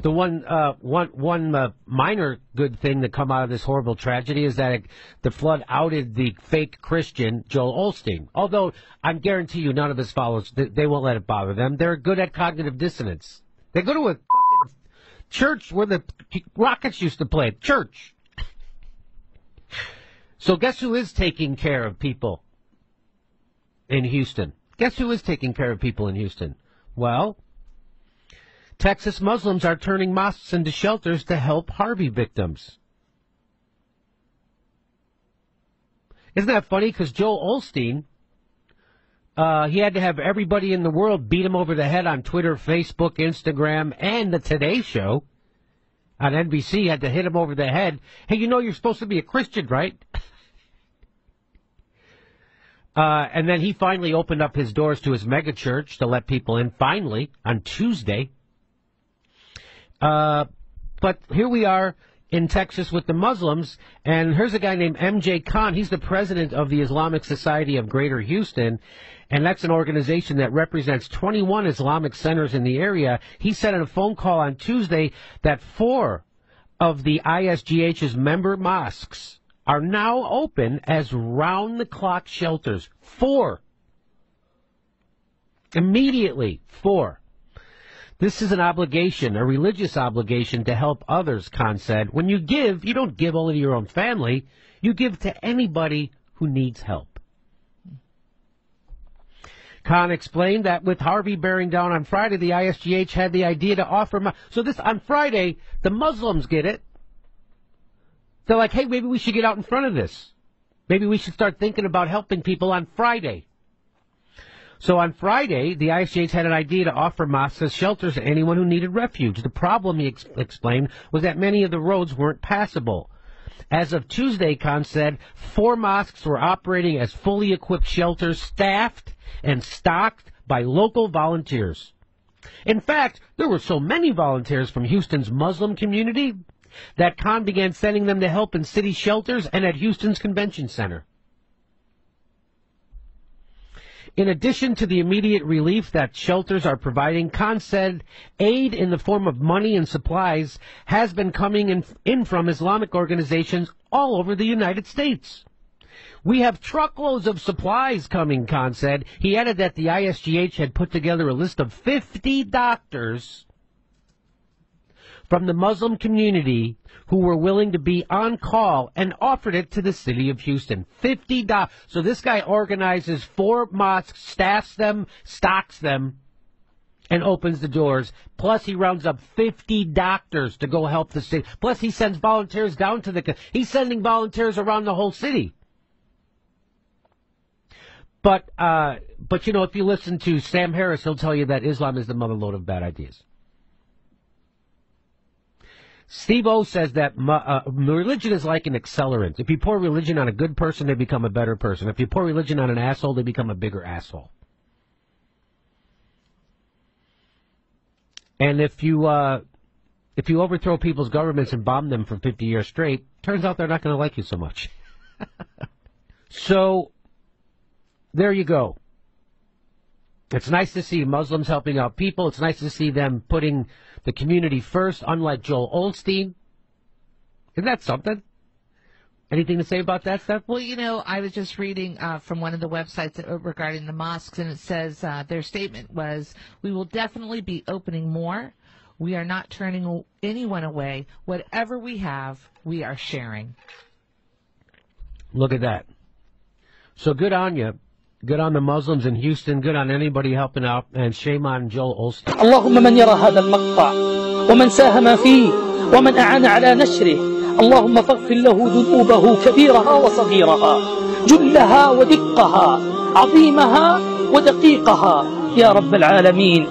The one minor good thing that come out of this horrible tragedy is that the flood outed the fake Christian Joel Osteen. Although I guarantee you, none of his followers, they won't let it bother them. They're good at cognitive dissonance. They go to a fucking church where the Rockets used to play. Church. So guess who is taking care of people in Houston? Guess who is taking care of people in Houston? Well, Texas Muslims are turning mosques into shelters to help Harvey victims. Isn't that funny? Because Joel Osteen, he had to have everybody in the world beat him over the head on Twitter, Facebook, Instagram, and the Today Show on NBC had to hit him over the head. Hey, you know you're supposed to be a Christian, right? And then he finally opened up his doors to his mega church to let people in, finally, on Tuesday. But here we are in Texas with the Muslims, and here's a guy named M.J. Khan. He's the president of the Islamic Society of Greater Houston, and that's an organization that represents 21 Islamic centers in the area. He said in a phone call on Tuesday that 4 of the ISGH's member mosques are now open as round-the-clock shelters. 4. Immediately, 4. This is an obligation, a religious obligation to help others, Khan said. When you give, you don't give only to your own family. You give to anybody who needs help. Khan explained that with Harvey bearing down on Friday, the ISGH had the idea to offer... So this, on Friday, the Muslims get it. They're like, hey, maybe we should get out in front of this. Maybe we should start thinking about helping people on Friday. So on Friday, the ISGH had an idea to offer mosques as shelters to anyone who needed refuge. The problem, he explained, was that many of the roads weren't passable. As of Tuesday, Khan said, 4 mosques were operating as fully equipped shelters, staffed and stocked by local volunteers. In fact, there were so many volunteers from Houston's Muslim community that Khan began sending them to help in city shelters and at Houston's Convention Center. In addition to the immediate relief that shelters are providing, Khan said aid in the form of money and supplies has been coming in from Islamic organizations all over the United States. We have truckloads of supplies coming, Khan said. He added that the ISGH had put together a list of 50 doctors from the Muslim community who were willing to be on call and offered it to the city of Houston. 50 doctors. So this guy organizes 4 mosques, staffs them, stocks them, and opens the doors. Plus he rounds up 50 doctors to go help the city. Plus he sends volunteers down to the... He's sending volunteers around the whole city. But you know, if you listen to Sam Harris, he'll tell you that Islam is the motherlode of bad ideas. Steve O says that religion is like an accelerant. If you pour religion on a good person, they become a better person. If you pour religion on an asshole, they become a bigger asshole. And if you overthrow people's governments and bomb them for 50 years straight, turns out they're not going to like you so much. So, there you go. It's nice to see Muslims helping out people. It's nice to see them putting the community first, unlike Joel Osteen. Isn't that something? Anything to say about that stuff? Well, you know, I was just reading from one of the websites regarding the mosques, and it says their statement was, we will definitely be opening more. We are not turning anyone away. Whatever we have, we are sharing. Look at that. So good on you. Good on the Muslims in Houston. Good on anybody helping out. And shame on Joel Osteen. اللهم من يرى هذا المقطع ومن ساهم فيه ومن أعان على نشره اللهم فاغفر له ذنوبه كبيرها وصغيرها جلها ودقها عظيمها ودقيقها يا رب العالمين.